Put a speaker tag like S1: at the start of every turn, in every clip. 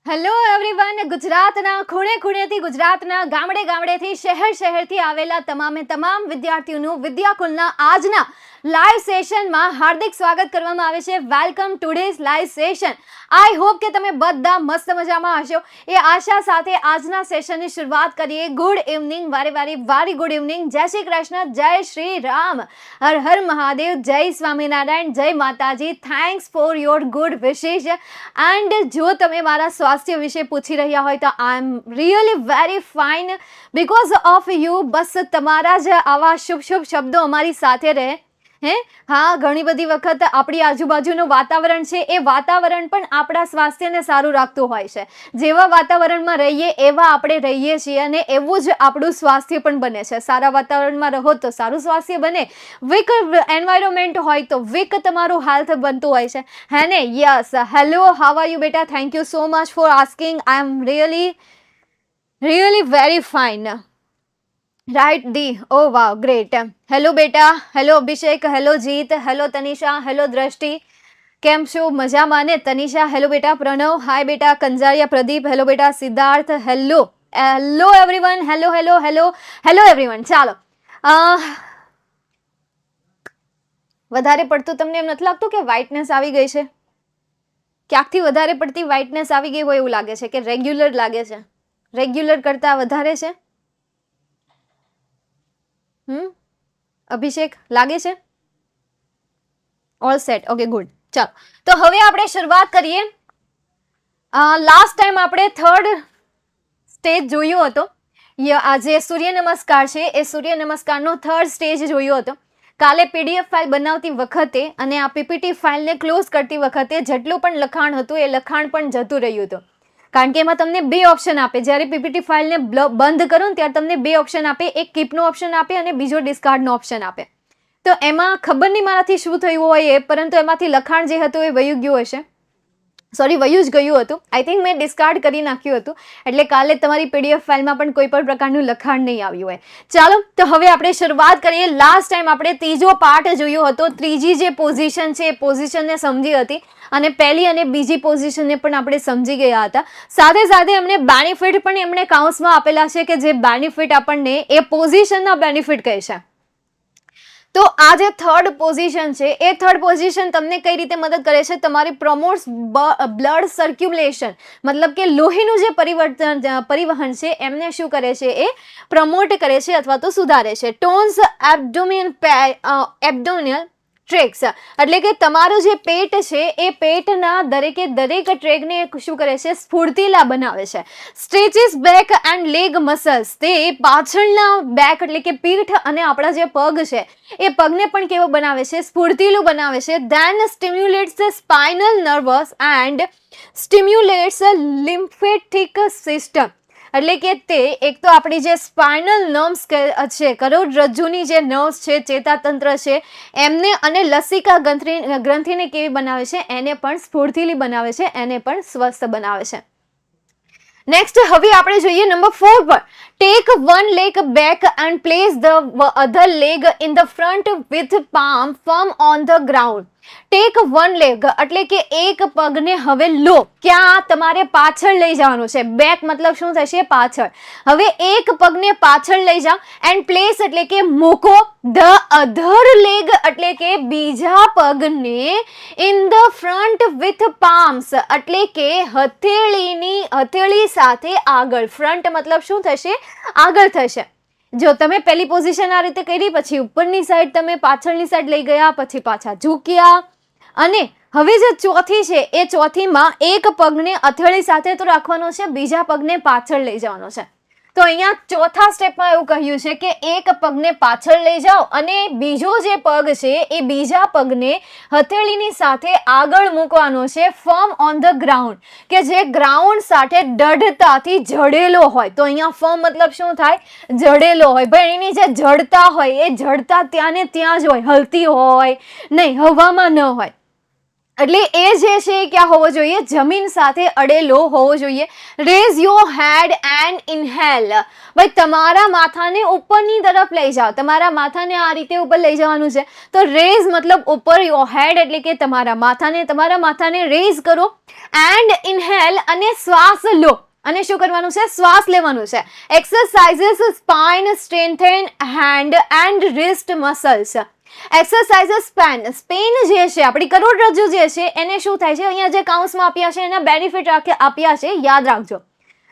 S1: Hello everyone. ગુજરાતના ખૂણે ખૂણેથી, ગુજરાતના ગામડે ગામડેથી, શહેર શહેરથી આવેલા તમામ વિદ્યાર્થીઓનું વિદ્યાકુલના આજના લાઈવ સેશનમાં હાર્દિક સ્વાગત કરવામાં આવે છે. Welcome today's live session. I hope કે તમે બધા મસ્ત મજામાં હશો એ આશા સાથે આજના સેશનની શરૂઆત કરીએ. ગુડ ઇવનિંગ, વારી ગુડ ઇવનિંગ. જય શ્રી કૃષ્ણ, જય શ્રી રામ, હર હર મહાદેવ, જય સ્વામિનારાયણ, જય માતાજી. Thanks for your good wishes. And જો તમે મારા સ્વાસ્થ્ય વિશે પૂછી રહ્યા હોય તો I am really very fine because of you. બસ તમારા જ આવા શુભ શબ્દો અમારી સાથે રહે. હા, ઘણી બધી વખત આપણી આજુબાજુનું વાતાવરણ છે એ વાતાવરણ પણ આપણા સ્વાસ્થ્યને સારું રાખતું હોય છે. જેવા વાતાવરણમાં રહીએ એવા આપણે રહીએ છીએ અને એવું જ આપણું સ્વાસ્થ્ય પણ બને છે. સારા વાતાવરણમાં રહો તો સારું સ્વાસ્થ્ય બને, વીક એન્વાયરમેન્ટ હોય તો વીક તમારું હેલ્થ બનતું હોય છે, હે ને? Yes. Hello, how are you બેટા? Thank you so much for asking. I am really very fine. Right દી. Oh wow, great. હેલો બેટા, hello Abhishek, hello Jeet, hello Tanisha, hello Drishti. કેમ છો? મજામાં ને? તનિષા હેલો બેટા. પ્રણવ હાય બેટા. કંજારિયા પ્રદીપ હેલો બેટા. Siddharth hello. Hello everyone. Hello everyone. ચાલો, વધારે પડતું તમને એમ નથી લાગતું કે વ્હાઇટનેસ આવી ગઈ છે? ક્યાંકથી વધારે પડતી વ્હાઇટનેસ આવી ગઈ હોય એવું લાગે છે કે રેગ્યુલર લાગે છે? રેગ્યુલર કરતાં વધારે છે? અભિષેક લાગે છે? All set. Okay, good. ચાલો, તો હવે આપણે શરૂઆત કરીએ. લાસ્ટ ટાઈમ આપણે થર્ડ સ્ટેજ જોયો હતો. આજે સૂર્ય નમસ્કાર છે એ સૂર્ય નમસ્કારનો થર્ડ સ્ટેજ જોયો હતો. કાલે પીડીએફ ફાઇલ બનાવતી વખતે અને આ પીપીટી ફાઇલને ક્લોઝ કરતી વખતે જેટલું પણ લખાણ હતું એ લખાણ પણ જતું રહ્યું હતું. કારણ કે એમાં તમને બે ઓપ્શન આપે. જ્યારે પીપીટી ફાઇલને બંધ કરો ને ત્યારે તમને બે ઓપ્શન આપે. એક કીપનો ઓપ્શન આપે અને બીજો ડિસ્કાર્ડનો ઓપ્શન આપે. તો એમાં ખબર નહીં મારાથી શું થયું હોય એ, પરંતુ એમાંથી લખાણ જે હતું એ વયું ગયું હશે. વયું જ ગયું હતું. આઈ થિંક મેં ડિસ્કાર્ડ કરી નાખ્યું હતું. એટલે કાલે તમારી પીડીએફ ફાઇલમાં પણ કોઈ પણ પ્રકારનું લખાણ નહીં આવ્યું હોય. ચાલો, તો હવે આપણે શરૂઆત કરીએ. લાસ્ટ ટાઈમ આપણે ત્રીજો પાર્ટ જોયો હતો. ત્રીજી જે પોઝિશન છે એ પોઝિશનને સમજી હતી અને પહેલી અને બીજી પોઝિશનને પણ આપણે સમજી ગયા હતા. સાથે સાથે એમને બેનિફિટ પણ એમણે કાઉન્સમાં આપેલા છે કે જે બેનિફિટ આપણને એ પોઝિશનના બેનિફિટ કહે છે. તો આ જે થર્ડ પોઝિશન છે એ થર્ડ પોઝિશન તમને કઈ રીતે મદદ કરે છે? તમારી પ્રમોટ્સ બ્લડ સર્ક્યુલેશન, મતલબ કે લોહીનું જે પરિવહન છે એમને શું કરે છે? એ પ્રમોટ કરે છે અથવા તો સુધારે છે. ટોન્સ એબ્ડોમિનલ ટ્રેક્સ, એટલે કે તમારું જે પેટ છે એ પેટના દરેક ટ્રેકને શું કરે છે? સ્ફૂર્તિલા બનાવે છે. સ્ટ્રેચિસ બેક એન્ડ લેગ મસલ્સ, તે પાછળના બેક એટલે કે પીઠ અને આપણા જે પગ છે એ પગને પણ કેવો બનાવે છે? સ્ફૂર્તિલું બનાવે છે. Then stimulates spinal nerves and stimulates lymphatic system, એટલે કે તે એક તો આપણી જે સ્પાઇનલ નર્વ્સ છે, કરોડરજ્જુની જે નર્વ્સ છે, ચેતાતંત્ર છે એમને અને લસિકા ગ્રંથિને કેવી બનાવે છે? એને પણ સ્ફૂર્તિલી બનાવે છે, એને પણ સ્વસ્થ બનાવે છે. નેક્સ્ટ હવે આપણે જોઈએ નંબર 4 પર. Take one leg back and place the other leg in the front with palm firm on the ground. Take one leg એટલે કે એક પગને હવે લો. ક્યાં? તમારે પાછળ લઈ જવાનું છે. બેક મતલબ શું થશે? પાછળ. હવે એક પગને પાછળ લઈ જાઓ એન્ડ પ્લેસ એટલે કે મૂકો. ધ અધર લેગ એટલે કે બીજા પગને in the front with palms એટલે કે હથેળી સાથે આગળ. ફ્રન્ટ મતલબ શું થશે? આગળ થશે. જો તમે પહેલી પોઝિશન આ રીતે કરી, પછી ઉપરની સાઈડ તમે પાછળની સાઈડ લઈ ગયા, પછી પાછા ઝૂક્યા અને હવે જે ચોથી છે એ ચોથીમાં એક પગને હથેળી સાથે તો રાખવાનો છે, બીજા પગને પાછળ લઈ જવાનો છે. તો અહીંયા ચોથા સ્ટેપમાં એવું કહ્યું છે કે એક પગને પાછળ લઈ જાઓ અને બીજો જે પગ છે એ બીજા પગને હથેળીની સાથે આગળ મૂકવાનો છે. ફર્મ ઓન ધ ગ્રાઉન્ડ, કે જે ગ્રાઉન્ડ સાથે દઢતાથી જડેલો હોય. તો અહીંયા ફર્મ મતલબ શું થાય? જડેલો હોય. ભાઈ એની જે જડતા હોય એ જડતા ત્યાં ને ત્યાં જ હોય, હલતી હોય નહીં, હવામાં ન હોય. એટલે એ જે છે એ ક્યાં હોવો જોઈએ, જમીન સાથે અડેલો હોવો જોઈએ. Raise your head and inhale. ભાઈ તમારા માથાને ઉપરની તરફ લઈ જાઓ, તમારા માથાને આ રીતે ઉપર લઈ જવાનું છે. તો રેઝ મતલબ ઉપર, યોર હેડ એટલે કે તમારા માથાને રેઝ કરો. એન્ડ ઇનહેલ અને શ્વાસ લો. અને શું કરવાનું છે, શ્વાસ લેવાનું છે. Exercises spine strengthen hand and wrist muscles. Exercise spine જે છે આપણી કરોડરજ્જુ જે છે એને શું થાય છે, અહીંયા જે કાઉન્સમાં આપ્યા છે એના બેનિફિટ આપ્યા છે, યાદ રાખજો.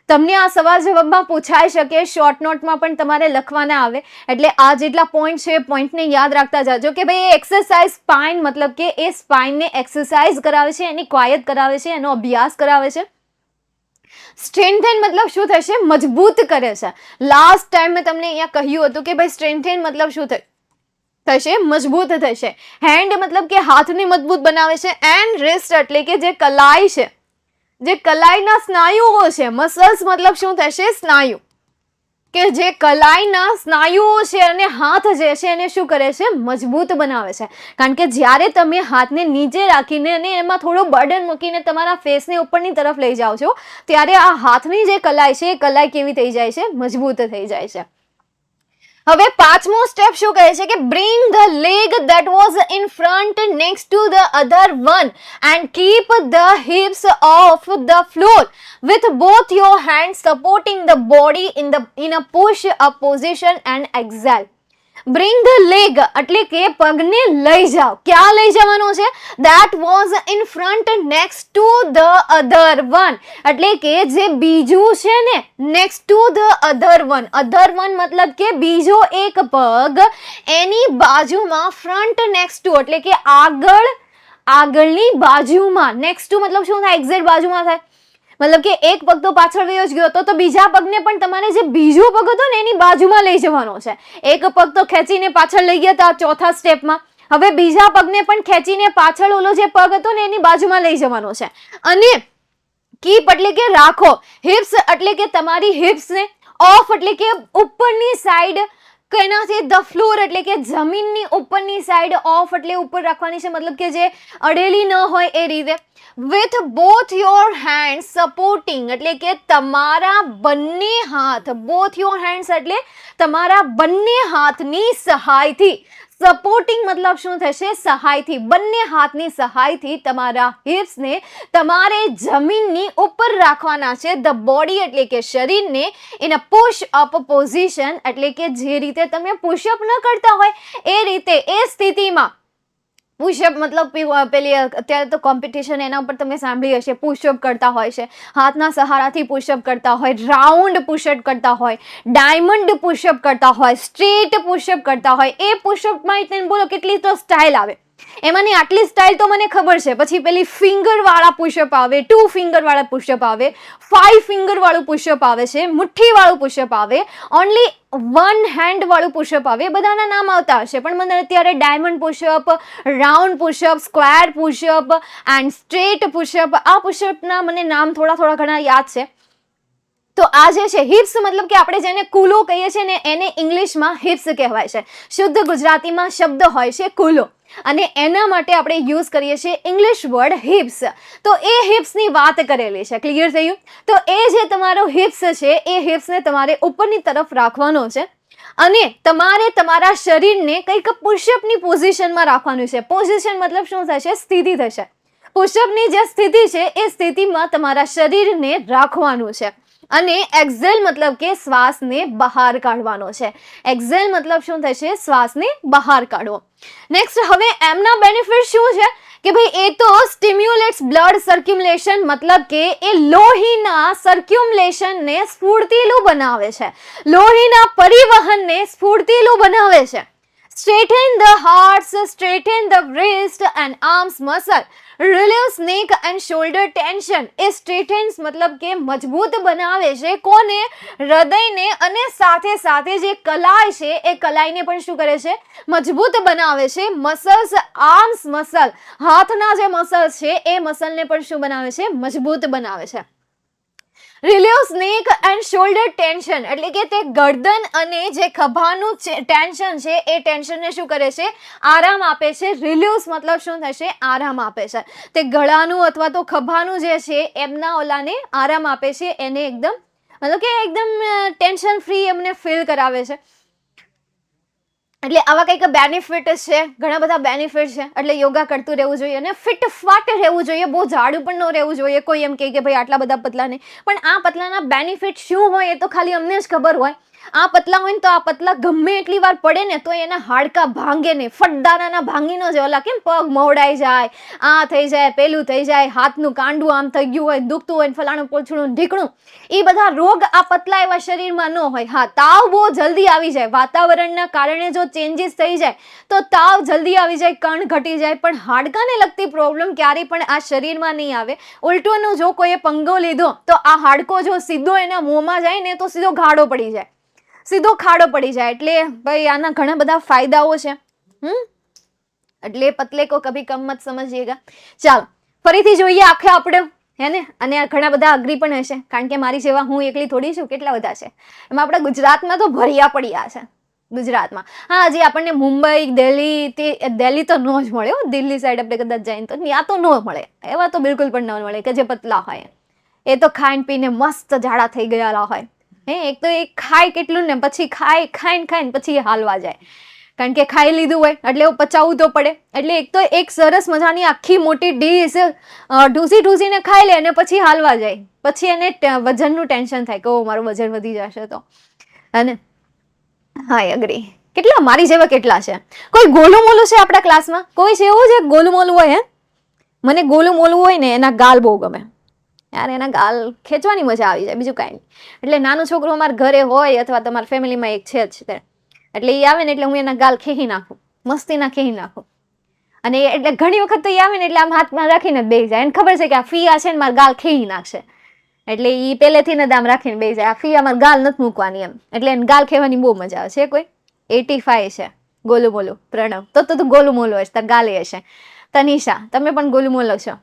S1: તમને આ સવાલ જવાબમાં પૂછાઈ શકે, શોર્ટ નોટમાં પણ તમારે લખવાના આવે. એટલે આ જેટલા પોઈન્ટ છે પોઈન્ટને યાદ રાખતા જાજો કે ભાઈ એક્સરસાઇઝ સ્પાઇન મતલબ કે એ સ્પાઇનને એક્સરસાઇઝ કરાવે છે, એની ક્વાયત કરાવે છે, એનો અભ્યાસ કરાવે છે. સ્ટ્રેન્થન મતલબ શું થશે, મજબૂત કરે છે. લાસ્ટ ટાઈમ મેં તમને અહીંયા કહ્યું હતું કે ભાઈ સ્ટ્રેન્થન મતલબ શું થશે, મજબૂત થશે. હેન્ડ મતલબ કે હાથને મજબૂત બનાવે છે. એન્ડ રિસ્ટ એટલે કે જે કલાઈ છે, જે કલાઈના સ્નાયુઓ છે, મસલ્સ મતલબ શું થશે, સ્નાયુ, કે જે કલાઈના સ્નાયુઓ છે અને હાથ જે છે એને શું કરે છે, મજબૂત બનાવે છે. કારણ કે જ્યારે તમે હાથને નીચે રાખીને અને એમાં થોડું બર્ડન મૂકીને તમારા ફેસને ઉપરની તરફ લઈ જાઓ છો, ત્યારે આ હાથની જે કલાઈ છે એ કલાઈ કેવી થઈ જાય છે, મજબૂત થઈ જાય છે. હવે પાંચમો સ્ટેપ શું કહે છે કે bring the leg that was in front next to the other one and keep the hips off the floor with both your hands supporting the body in a push up position and exhale. Bring the leg એટલે કે પગને લઈ જાઓ. ક્યાં લઈ જવાનો છે, that was in front next to the other one એટલે કે જે બીજું છે ને, next to the other one મતલબ કે બીજો એક પગ એની બાજુમાં, front next to એટલે કે આગળની બાજુમાં. next to મતલબ શું થાય, એક્ઝેક્ટ બાજુમાં થાય. મતલબ કે એક પગ તો પાછળ વયો જ ગયો હતો, તો બીજા પગને પણ તમારે જે બીજો પગ હતો ને એની બાજુમાં લઈ જવાનો છે. એક પગ તો ખેંચીને પાછળ લઈ ગયા હતા ચોથા સ્ટેપમાં, હવે બીજા પગને પણ ખેંચીને પાછળ ઓલો જે પગ હતો ને એની બાજુમાં લઈ જવાનો છે. અને કીપ એટલે કે રાખો, હિપ્સ એટલે કે તમારી હિપ્સને, ઓફ એટલે કે ઉપરની સાઈડ, એનાથી ધ ફ્લોર એટલે કે જમીનની ઉપરની સાઈડ, ઓફ એટલે ઉપર રાખવાની છે, મતલબ કે જે અડેલી ન હોય એ રીતે. With both your hand supporting એટલે કે તમારા બંને હાથ, બોથ યોર હેન્ડ્સ એટલે તમારા બંને હાથની સહાયથી. સપોર્ટિંગ મતલબ શું થશે, સહાયથી. બંને હાથની સહાયથી તમારા હિપ્સને તમારે જમીનની ઉપર રાખવાના છે. ધ બોડી એટલે કે શરીરને in a push up position એટલે કે જે રીતે તમે પુશઅપ ન કરતા હોય એ રીતે, એ સ્થિતિમાં. પુશઅપ મતલબ પેલી અત્યારે તો કોમ્પિટિશન એના ઉપર તમે સાંભળી હશે, પુશઅપ કરતા હોય છે, હાથના સહારાથી પુશઅપ કરતા હોય, રાઉન્ડ પુશઅપ કરતા હોય, ડાયમંડ પુશઅપ કરતા હોય, સ્ટ્રેટ પુશઅપ કરતા હોય. એ પુશઅપમાં તમે બોલો કેટલી તો સ્ટાઇલ આવે, એમાંની આટલી સ્ટાઇલ તો મને ખબર છે. પછી પેલી ફિંગર વાળા પુશઅપ આવે, 2 ફિંગર વાળા પુશઅપ આવે, 5 ફિંગર વાળું પુશઅપ આવે છે, મુઠ્ઠી વાળું પુશઅપ આવે, ઓનલી 1 હેન્ડ વાળું પુશઅપ આવે. બધાના નામ આવતા હશે, પણ મને અત્યારે diamond push-up, round push-up, square push-up and straight push-up, આ પુશઅપના મને નામ થોડા ઘણા યાદ છે. તો આ જે છે હિપ્સ મતલબ કે આપણે જેને કુલો કહીએ છીએ ને એને ઇંગ્લિશમાં હિપ્સ કહેવાય છે. શુદ્ધ ગુજરાતીમાં શબ્દ હોય છે કુલો, અને એના માટે આપણે યુઝ કરીએ છીએ ઇંગ્લિશ વર્ડ હિપ્સ. તો એ હિપ્સની વાત કરેલી છે, ક્લિયર થયું? તો એ જે તમારો હિપ્સ છે એ હિપ્સને તમારે ઉપરની તરફ રાખવાનો છે, અને તમારે તમારા શરીરને કંઈક પુશઅપની પોઝિશનમાં રાખવાનું છે. પોઝિશન મતલબ શું થશે, સ્થિતિ થશે. પુશઅપની જે સ્થિતિ છે એ સ્થિતિમાં તમારા શરીરને રાખવાનું છે. અને એક્ઝેલ મતલબ કે શ્વાસને બહાર કાઢવાનો છે. એક્ઝેલ મતલબ શું થશે, શ્વાસને બહાર કાઢવો. નેક્સ્ટ હવે એમના બેનિફિટ શું છે કે ભાઈ એ તો સ્ટિમ્યુલેટ્સ બ્લડ સર્ક્યુલેશન મતલબ કે એ લોહીના સર્ક્યુલેશનને સ્ફૂર્તિલું બનાવે છે, લોહીના પરિવહનને સ્ફૂર્તિલું બનાવે છે. Straighten the hearts, straighten the wrist and arms muscle, relieves neck and shoulder tension. A straightens મતલબ કે મજબૂત બનાવે છે કોને, હૃદયને, અને સાથે સાથે જે કલાઈ છે એ કલાઈને પણ શું કરે છે, મજબૂત બનાવે છે. મસલ્સ, આર્મ્સ મસલ, હાથના જે મસલ્સ છે એ મસલને પણ શું બનાવે છે, મજબૂત બનાવે છે. રિલીવ્સ નેક એન્ડ શોલ્ડર ટેન્શન, એટલે કે તે ગરદન અને જે ખભાનું ટેન્શન છે એ ટેન્શનને શું કરે છે, આરામ આપે છે. રિલીવ્સ મતલબ શું થશે, આરામ આપે છે. તે ગળાનું અથવા તો ખભાનું જે છે એમના ઓલાને આરામ આપે છે, એને એકદમ મતલબ કે એકદમ ટેન્શન ફ્રી એમને ફીલ કરાવે છે. એટલે આવા કંઈક બેનિફિટ છે, ઘણા બધા બેનિફિટ છે. એટલે યોગા કરતું રહેવું જોઈએ અને ફિટ ફાટ રહેવું જોઈએ, બહુ જાડું પણ ન રહેવું જોઈએ. કોઈ એમ કહે કે ભાઈ આટલા બધા પતલા નહીં, પણ આ પતલાના બેનિફિટ શું હોય એ તો ખાલી અમને જ ખબર હોય. આ પતલા હોય ને તો આ પતલા ગમે એટલી વાર પડે ને તો એના હાડકા ભાંગે નહીં, ફટદારાના ભાંગી ન જાય. ઓલા કેમ પગ મોડાઈ જાય, આ થઈ જાય, પેલું થઈ જાય, હાથનું કાંડું આમ થઈ ગયું હોય, દુખતું હોય, ફલાણું પોછડું ઢીકણું, એ બધા રોગ આ પતલા એવા શરીરમાં ન હોય. હા, તાવ બહુ જલ્દી આવી જાય, વાતાવરણના કારણે જો ચેન્જીસ થઈ જાય તો તાવ જલ્દી આવી જાય, કણ ઘટી જાય, પણ હાડકાને લગતી પ્રોબ્લેમ ક્યારેય પણ આ શરીરમાં નહીં આવે. ઉલટોનું જો કોઈએ પંગો લીધો તો આ હાડકો જો સીધો એના મોંમાં જાય ને તો સીધો ખાડો પડી જાય, સીધો ખાડો પડી જાય. એટલે ભાઈ આના ઘણા બધા ફાયદાઓ છે. એટલે પતલે કો કભી કમ મત સમજીએગા. ચાલો ફરીથી જોઈએ આખે આપણે, હે ને. અને ઘણા બધા અગ્રી પણ હશે, કારણ કે મારી સેવા હું એકલી થોડી છું, કેટલા બધા છે. એમાં આપણે ગુજરાતમાં તો ભર્યા પડ્યા છે. ગુજરાતમાં હા, હજી આપણને મુંબઈ, દિલ્હી તો ન જ મળે. દિલ્હી સાઈડ આપણે કદાચ જઈને તો ત્યાં તો ન મળે, એવા તો બિલકુલ પણ ન મળે કે જે પતલા હોય. એ તો ખાઈને પીને મસ્ત જાડા થઈ ગયેલા હોય. એક તો એ ખાય કેટલું ને પછી ખાઈને પછી હાલવા જાય, કારણ કે ખાઈ લીધું હોય એટલે એવું પચાવવું તો પડે. એટલે એક તો એક સરસ મજાની આખી મોટી ડીશ ઢૂસીને ખાઈ લે અને પછી હાલવા જાય, પછી એને વજનનું ટેન્શન થાય કે ઓ મારું વજન વધી જશે તો. અને હા એગ્રી. કેટલા મારી જેવા કેટલા છે? કોઈ ગોલું મોલું છે આપણા ક્લાસમાં? કોઈ છે એવું છે ગોલું મોલું હોય? મને ગોલું મોલું હોય ને એના ગાલ બહુ ગમે યાર, એના ગાલ ખેંચવાની મજા આવી જાય, બીજું કાંઈ નહીં. એટલે નાનું છોકરું અમારા ઘરે હોય અથવા તમારા ફેમિલીમાં એક છે જ તે, એટલે એ આવે ને એટલે હું એના ગાલ ખેહી નાખું, મસ્તીના ખેહી નાખું. અને એટલે ઘણી વખત તો એ આવે ને એટલે આમ હાથમાં રાખીને જ બેસી જાય. એને ખબર છે કે આ ફિયા છે ને મારા ગાલ ખેહી નાખશે, એટલે એ પહેલેથી જ આમ રાખીને બેસી જાય. આ ફિયા મારા ગાલ નથી મૂકવાની એમ, એટલે એને ગાલ ખેવાની બહુ મજા આવે છે. કોઈ 85 છે ગોલું મોલું? પ્રણવ તો તું ગોલું મોલું હશે, તાર ગાલે હશે. તનિષા તમે પણ ગોલું મોલું છો?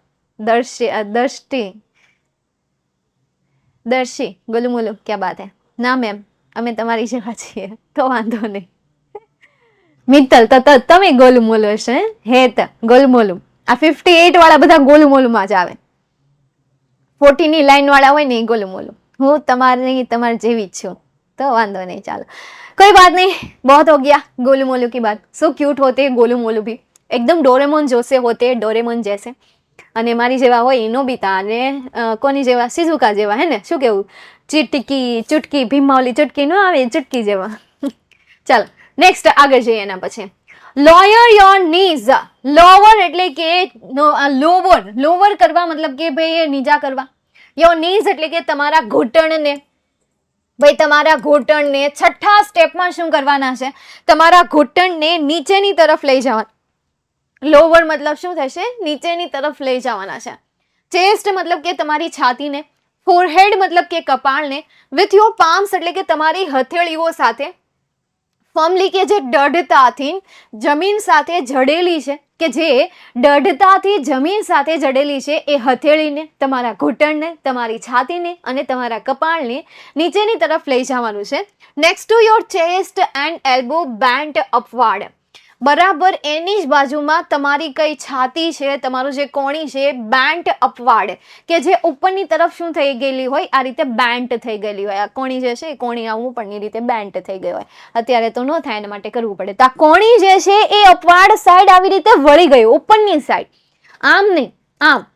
S1: દર્શી ગોલું મોલું, ક્યાં બાત હે. ના મેમ અમે તમારી જેવા છીએ તો વાંધો નહીં. મિત્તલ તો તમે ગોલું મોલું હશે. હેત ગોલું મોલું, આ 58 વાળા બધા ગોલું મોલુંમાં જ આવે. 40 ની લાઈન વાળા હોય ને એ ગોલું મોલું. હું તમારી જેવી જ છું તો વાંધો નહીં. ચાલો कोई बात नहीं, बहुत हो गया गोलू मोलू की बात. सो क्यूट होते गोलू मोलू भी, एकदम डोरेमोन जैसे होते, डोरेमोन जैसे. અને મારી જેવા હોય નોબિતા અને કોની જેવા, શિઝુકા જેવા, હે ને? શું કેવું? ચુટકી ભીમાવલી ચુટકી ન આવે, ચુટકી જેવા. ચાલો નેક્સ્ટ આગળ જઈએ. એના પછી લોયર યોર નીઝ. લોવર એટલે કે લોવર કરવા મતલબ કે ભાઈ નીચા કરવા. યોર નીઝ એટલે કે તમારા ઘૂંટણને. ભાઈ તમારા ઘૂંટણને છઠ્ઠા સ્ટેપમાં શું કરવાના છે? તમારા ઘૂંટણને નીચેની તરફ લઈ જવાના. લોવર મતલબ શું થશે? નીચેની તરફ લઈ જવાના છે. ચેસ્ટ મતલબ કે તમારી છાતીને. ફોરહેડ મતલબ કે કપાળને. વિથ યોર પામ્સ એટલે કે તમારી હથેળીઓ સાથે. ફર્મલી કે જે દઢતાથી જમીન સાથે જડેલી છે, કે જે દઢતાથી જમીન સાથે જડેલી છે, એ હથેળીને, તમારા ઘૂંટણને, તમારી છાતીને અને તમારા કપાળને નીચેની તરફ લઈ જવાનું છે. Next to your chest and elbow bent upward. બરાબર એની જ બાજુમાં તમારી કઈ છાતી છે, તમારું જે કોણી છે, બેન્ટ અપવાર્ડ, કે જે ઉપરની તરફ શું થઈ ગયેલી હોય, આ રીતે બેન્ટ થઈ ગયેલી હોય. આ કોણી જે છે એ કોણી આવું ઉપરની રીતે બેન્ટ થઈ ગઈ હોય. અત્યારે તો ન થાય, એના માટે કરવું પડે. તો આ કોણી જે છે એ અપવાર્ડ સાઈડ આવી રીતે વળી ગઈ, ઉપરની સાઈડ, આમ નહીં આમ.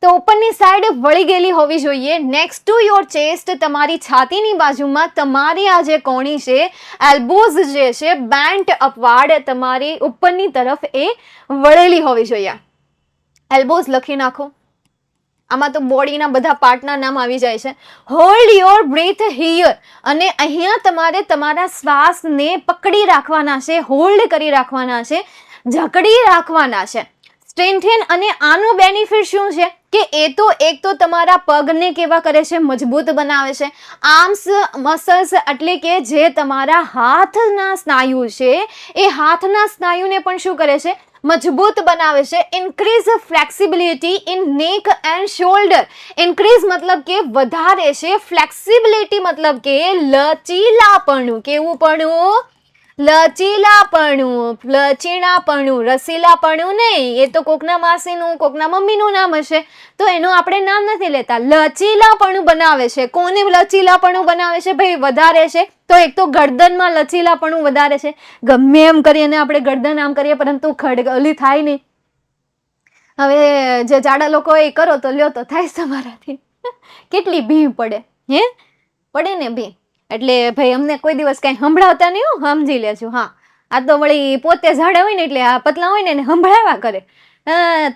S1: તો ઉપરની સાઈડ વળી ગયેલી હોવી જોઈએ. નેક્સ્ટ ટુ યોર ચેસ્ટ, તમારી છાતીની બાજુમાં તમારી આ જે કોણી છે, એલ્બોઝ જે છે, બેન્ટ અપવાર્ડ, તમારી ઉપરની તરફ એ વળેલી હોવી જોઈએ. એલ્બોઝ લખી નાખો. આમાં તો બોડીના બધા પાર્ટના નામ આવી જાય છે. Hold your breath here. અને અહીંયા તમારે તમારા શ્વાસને પકડી રાખવાના છે, હોલ્ડ કરી રાખવાના છે, જકડી રાખવાના છે. સ્ટ્રેન્થેન. અને આનું બેનિફિટ શું છે કે એ તો એક તો તમારા પગને કેવા કરે છે? મજબૂત બનાવે છે. આર્મ્સ મસલ્સ એટલે કે જે તમારા હાથના સ્નાયુ છે, એ હાથના સ્નાયુને પણ શું કરે છે? મજબૂત બનાવે છે. ઇન્ક્રીઝ ફ્લેક્સિબિલિટી ઇન નેક એન્ડ શોલ્ડર. ઇન્ક્રીઝ મતલબ કે વધારે છે, ફ્લેક્સિબિલિટી મતલબ કે લચીલાપણું. કેવું પણ? લચીલાપણું, લચીણાપણું, રસીલાપણું નહીં. એ તો કોકના માસીનું, કોકના મમ્મીનું નામ હશે, તો એનું આપણે નામ નથી લેતા. લચીલાપણું બનાવે છે. કોને લચીલાપણું બનાવે છે ભાઈ? વધારે છે. તો એક તો ગરદનમાં લચીલાપણું વધારે છે. ગમે એમ કરીને આપણે ગરદન આમ કરીએ, પરંતુ ઓલી થાય નહીં. હવે જે જાડા લોકો એ કરો તો લ્યો તો થાય તમારાથી. કેટલી ભીમ પડે, પડે ને ભીમ. એટલે ભાઈ અમને કોઈ દિવસ કઈ સંભળાવતા નહીં, સમજી લેજો. હા, આ તો વળી પોતે ઝાડા હોય ને એટલે આ પતલા હોય ને એને સંભળાવ્યા કરે.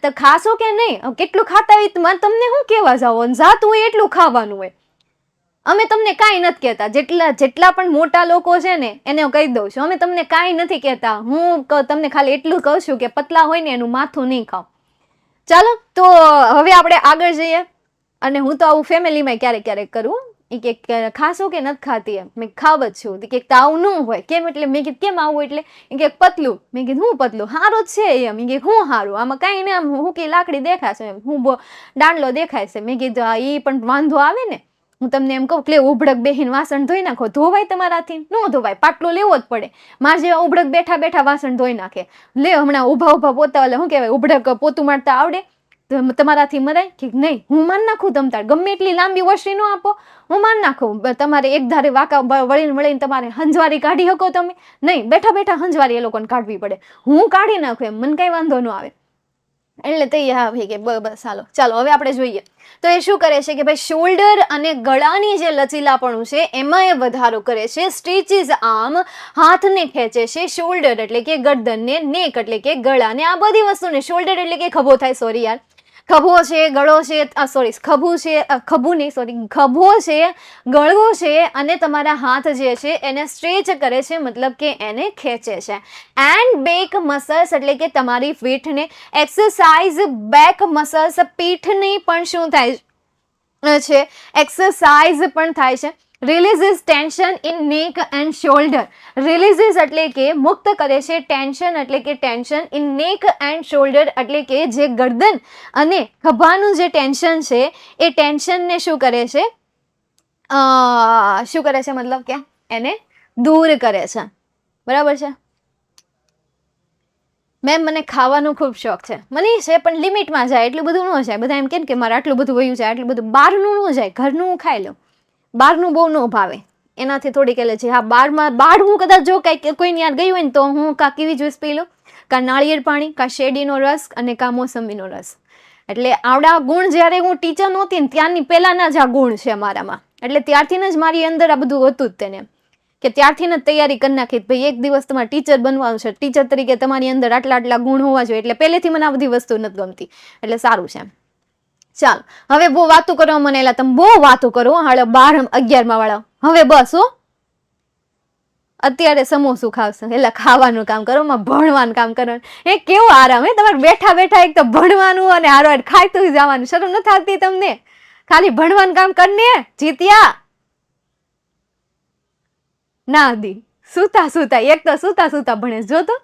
S1: તો ખાશો કે નહીં? કેટલું ખાતા હોય તમને શું કેવા જાવ? જાતું હોય એટલું ખાવાનું હોય. અમે તમને કાંઈ નથી કહેતા. જેટલા પણ મોટા લોકો છે ને એને હું કહી દઉં છું, અમે તમને કાંઈ નથી કહેતા. હું તમને ખાલી એટલું કહું છું કે પતલા હોય ને એનું માથું નહીં ખાવ. ચાલો, તો હવે આપણે આગળ જઈએ. અને હું તો આવું ફેમિલીમાં ક્યારેક ક્યારેક કરું. એ કે ખાશો કે નથી ખાતી? એમ મેં ખાવ જ છું. કે આવું ન હોય. કેમ? એટલે મેં કીધું કેમ આવું? એટલે એ કે પતલું. મેં કીધું હું પતલું? સારું જ છે એમ. એ કે હું સારું? આમાં કાંઈ ને આમ હું કે લાકડી દેખાશે એમ, હું દાંડલો દેખાય છે. મેં કીધું હા, એ પણ વાંધો આવે ને. હું તમને એમ કહું કે ઉભડક બેહીને વાસણ ધોઈ નાખો. ધોવાય તમારાથી? ન ધોવાય. પાટલો લેવો જ પડે. મારે જેવા ઉભડક બેઠા બેઠા વાસણ ધોઈ નાખે. લે હમણાં ઊભા ઊભા પોતા, એટલે શું કહેવાય, ઉભડક પોતું મારતા આવડે? તમારાથી મરાય કે નહીં? હું માન નાખું. તમતાર ગમે એટલી લાંબી વસ્તી ન આપો, હું માન નાખું. તમારે એક ધારે વાંકા વળીને તમારે હંજવારી કાઢી શકો તમે? નહીં, બેઠા બેઠા હંજવારી એ લોકોને કાઢવી પડે. હું કાઢી નાખું એમ, મને કઈ વાંધો ન આવે. એટલે તૈયાર ભાઈ કે બસ ચાલો હવે આપણે જોઈએ. તો એ શું કરે છે કે ભાઈ શોલ્ડર અને ગળાની જે લચીલાપણું છે એમાં એ વધારો કરે છે. સ્ટ્રેચીસ આર્મ, હાથને ખેંચે છે. શોલ્ડર એટલે કે ગરદનને, નેક એટલે કે ગળાને. આ બધી વસ્તુને શોલ્ડર એટલે કે ખભો થાય. સોરી યાર, ખભો છે, ગળો છે, સોરી ખભું છે, ખભું નહીં, સોરી ખભો છે, ગળો છે, અને તમારા હાથ જે છે એને સ્ટ્રેચ કરે છે, મતલબ કે એને ખેંચે છે. એન્ડ બેક મસલ્સ એટલે કે તમારી પીઠને એક્સરસાઇઝ. બેક મસલ્સ, પીઠની પણ શું થાય છે? એક્સરસાઇઝ પણ થાય છે. રિલીઝિસ ટેન્શન ઇન નેક એન્ડ શોલ્ડર. રિલીઝિસ એટલે કે મુક્ત કરે છે. ટેન્શન એટલે કે ટેન્શન. ઇન નેક એન્ડ શોલ્ડર એટલે કે જે ગરદન અને ખભાનું જે ટેન્શન છે એ ટેન્શનને શું કરે છે? શું કરે છે? મતલબ કે એને દૂર કરે છે. બરાબર છે? મને ખાવાનું ખૂબ શોખ છે. મને છે પણ લિમિટમાં જાય, એટલું બધું ન જાય. બધા એમ કે મારે આટલું બધું વયું જાય, આટલું બધું બહારનું ન જાય, ઘરનું હું ખાઈ લઉં. બહારનું બહુ ન ભાવે, એનાથી થોડીક એટલે છે. હા, બહાર હું કદાચ જો કંઈક કોઈની યાર ગઈ હોય ને તો હું કાં કીવી જ્યુસ પી લઉં, કાં નાળિયેર પાણી, કાં શેરડીનો રસ અને કાં મોસંબીનો રસ. એટલે આવડા ગુણ જ્યારે હું ટીચર નહોતી ને ત્યારની પહેલાના જ આ ગુણ છે મારામાં. એટલે ત્યારથી જ મારી અંદર આ બધું હતું જ તેને, કે ત્યારથી જ તૈયારી કરી નાખી. ભાઈ એક દિવસ તમારે ટીચર બનવાનું છે, ટીચર તરીકે તમારી અંદર આટલા ગુણ હોવા જોઈએ. એટલે પહેલેથી મને આ બધી વસ્તુ નથી ગમતી, એટલે સારું છે. ચાલો હવે બહુ વાતું કરો મને, એલા તમે બહુ વાતું કરો. હાલો 12 11 વાળા હવે બસ હો. અત્યારે સમોસું ખાવશે, એટલે ખાવાનું કામ કરો, ભણવાનું કામ કરવાનું. એ કેવું આરામ હે તમારે બેઠા બેઠા. એક તો ભણવાનું અને હારો ખાઈતું જવાનું. શરમ નથી આવતી તમને? ખાલી ભણવાનું કામ કરને જીત્યા ના દી. સુતા એક તો સુતા ભણે. જો તો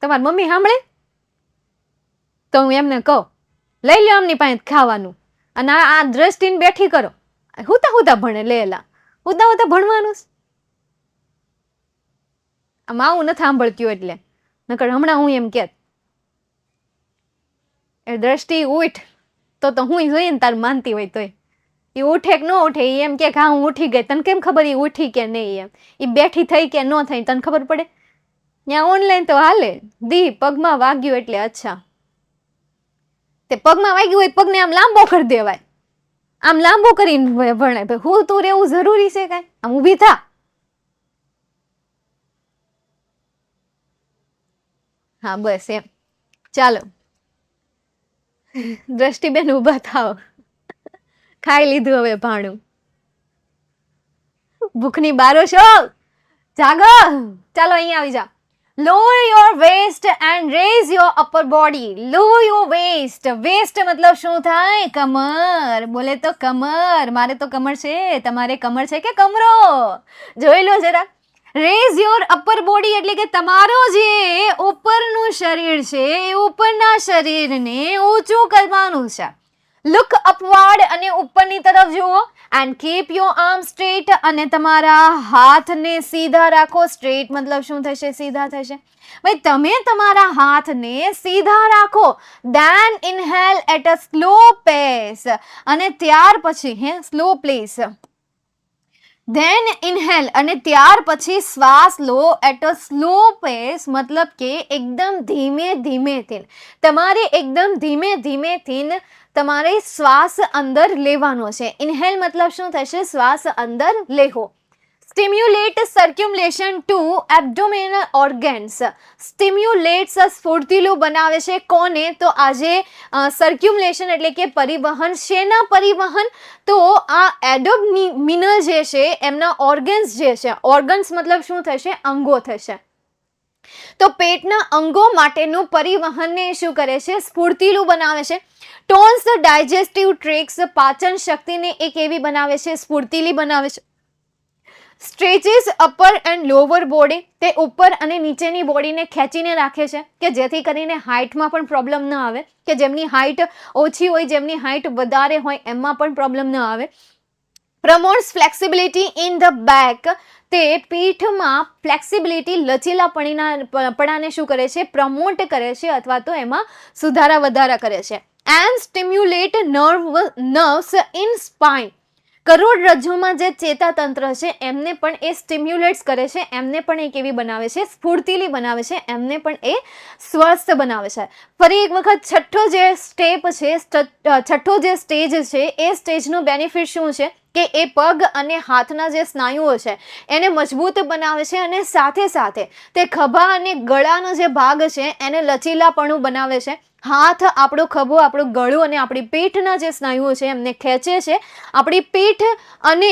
S1: તમારી મમ્મી સાંભળે તો હું એમને કહું લઈ લો એમની પાસે ખાવાનું, અને આ દ્રષ્ટિને બેઠી કરો. હુતા ભણે. લેલા હુતા ભણવાનું. આમ આવું નથી સાંભળતું એટલે નકર હમણાં હું એમ કેત એ દ્રષ્ટિ ઉઠ તો હું જોઈએ ને તાર માનતી હોય તોય. એ ઉઠે કે ન ઉઠે એ એમ કે હા હું ઉઠી ગઈ. તને કેમ ખબર એ ઉઠી કે નહીં? એમ એ બેઠી થઈ કે ન થઈ તને ખબર પડે? ત્યાં ઓનલાઈન તો હાલે. દી પગમાં વાગ્યું એટલે અચ્છા, તે પગમાં વાગ્યું હોય પગને આમ લાંબો કરી દેવાય. આમ લાંબો કરીને ભણાય. ભાઈ હું તું રહેવું જરૂરી છે કાંઈ? આમ ઊભી થા. હા બસ એમ. ચાલો દ્રષ્ટિબેન ઊભા થાવ. ખાઈ લીધું હવે ભાણું. ભૂખની બારો છો? જાગો. ચાલો અહીંયા આવી જા. Lower your waist and raise your upper body. Lower your waist. Waist મતલબ શું થાય? કમર. બોલે તો કમર. મારે તો કમર છે, તમારે કમર છે કે કમરો? જોઈ લો જરા. રેઝ યોર અપર બોડી એટલે કે તમારો જે ઉપરનું શરીર છે એ ઉપરના શરીરને ઊંચું કરવાનું છે. લુક અપવર્ડ અને ઉપરની તરફ જુઓ and keep your arm straight અને તમારા હાથને સીધા રાખો. સ્ટ્રેટ મતલબ શું થશે? સીધા થશે. ભાઈ તમે તમારા હાથને સીધા રાખો. Than inhale at a slow પેસ અને ત્યાર પછી સ્લો પ્લેસ. ધેન ઇનહેલ અને ત્યાર પછી શ્વાસ લો એટ અ સ્લો પેસ મતલબ કે એકદમ ધીમે ધીમેથી. તમારે એકદમ ધીમે ધીમેથી તમારે શ્વાસ અંદર લેવાનો છે. ઇનહેલ મતલબ શું થશે? શ્વાસ અંદર લેવો. Stimulate circulation to abdominal organs. Stimulates સ્ફૂર્તિલું બનાવે છે. કોને? તો આજે સર્ક્યુલેશન એટલે કે પરિવહન. શેના પરિવહન? તો આ એબ્ડોમિનલ જે છે એમના ઓર્ગન્સ જે છે, ઓર્ગન્સ મતલબ શું થશે? અંગો થશે. તો પેટના અંગો માટેનું પરિવહનને શું કરે છે? સ્ફૂર્તિલું બનાવે છે. ટોન્સ ડાયજેસ્ટિવ ટ્રેક્સ પાચન શક્તિને એ કેવી બનાવે છે? સ્ફૂર્તિલી બનાવે છે. Stretches upper and lower body, તે ઉપર અને નીચેની બોડીને ખેંચીને રાખે છે કે જેથી કરીને હાઇટમાં પણ પ્રોબ્લેમ ન આવે, કે જેમની હાઇટ ઓછી હોય, જેમની હાઇટ વધારે હોય એમાં પણ પ્રોબ્લેમ ન આવે. પ્રમોટ્સ ફ્લેક્સિબિલિટી ઇન ધ બેક, તે પીઠમાં ફ્લેક્સિબિલિટી લચીલાપણાને શું કરે છે? પ્રમોટ કરે છે અથવા તો એમાં સુધારા વધારા કરે છે. And stimulate nerves in spine, કરોડરજ્જુમાં જે ચેતાતંત્ર છે એમને પણ એ સ્ટિમ્યુલેટ્સ કરે છે, એમને પણ એ કેવી બનાવે છે? સ્ફૂર્તિલી બનાવે છે, એમને પણ એ સ્વસ્થ બનાવે છે. ફરી એક વખત છઠ્ઠો જે સ્ટેપ છે, છઠ્ઠો જે સ્ટેજ છે એ સ્ટેજનો બેનિફિટ શું છે? કે એ પગ અને હાથના જે સ્નાયુઓ છે એને મજબૂત બનાવે છે અને સાથે સાથે તે ખભા અને ગળાનો જે ભાગ છે એને લચીલાપણું બનાવે છે. હાથ, આપણો ખભો, આપણું ગળું અને આપણી પીઠના જે સ્નાયુઓ છે એમને ખેંચે છે. આપણી પીઠ અને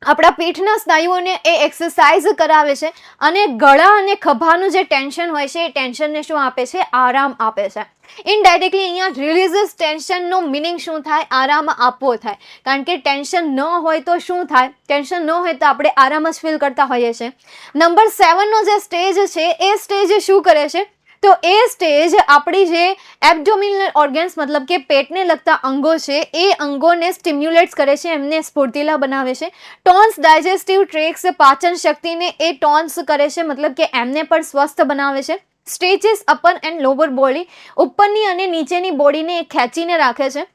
S1: આપણા પીઠના સ્નાયુઓને એ એક્સરસાઇઝ કરાવે છે અને ગળા અને ખભાનું જે ટેન્શન હોય છે એ ટેન્શનને શું આપે છે? આરામ આપે છે. ઇનડાયરેક્ટલી અહીંયા રિલીઝિસ ટેન્શનનો મિનિંગ શું થાય? આરામ આપવો થાય. કારણ કે ટેન્શન ન હોય તો શું થાય? ટેન્શન ન હોય તો આપણે આરામ જ ફીલ કરતા હોઈએ છીએ. નંબર 7નો જે સ્ટેજ છે એ સ્ટેજ શું કરે છે? તો એ સ્ટેજ આપણી જે એબ્ડોમિનલ ઓર્ગન્સ મતલબ કે પેટને લગતા અંગો છે એ અંગોને સ્ટિમ્યુલેટ્સ કરે છે, એમને સ્ફૂર્તિલા બનાવે છે. ટોન્સ ડાયજેસ્ટિવ ટ્રેક્સ પાચન શક્તિને એ ટોન્સ કરે છે મતલબ કે એમને પણ સ્વસ્થ બનાવે છે. Stretches upper and lower body, ઉપરની અને નીચેની બોડીને એ ખેંચીને રાખે છે.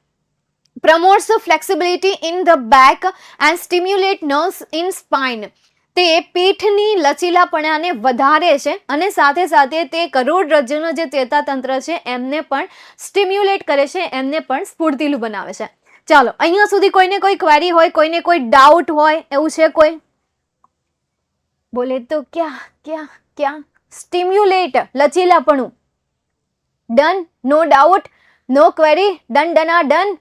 S1: Promotes flexibility in the back and stimulate nerves in spine, તે પીઠની લચીલાપણાને વધારે છે અને સાથે સાથે તે કરોડરજ્જુનો જે ચેતાતંત્ર છે એમને પણ સ્ટિમ્યુલેટ કરે છે, એમને પણ સ્ફૂર્તિલું બનાવે છે. ચાલો, અહીંયા સુધી કોઈને કોઈ ક્વેરી હોય, કોઈને કોઈ ડાઉટ હોય એવું છે કોઈ? બોલે તો ક્યાં સ્ટિમ્યુલેટ, લચીલાપણું. Done? No doubt? No query? Done?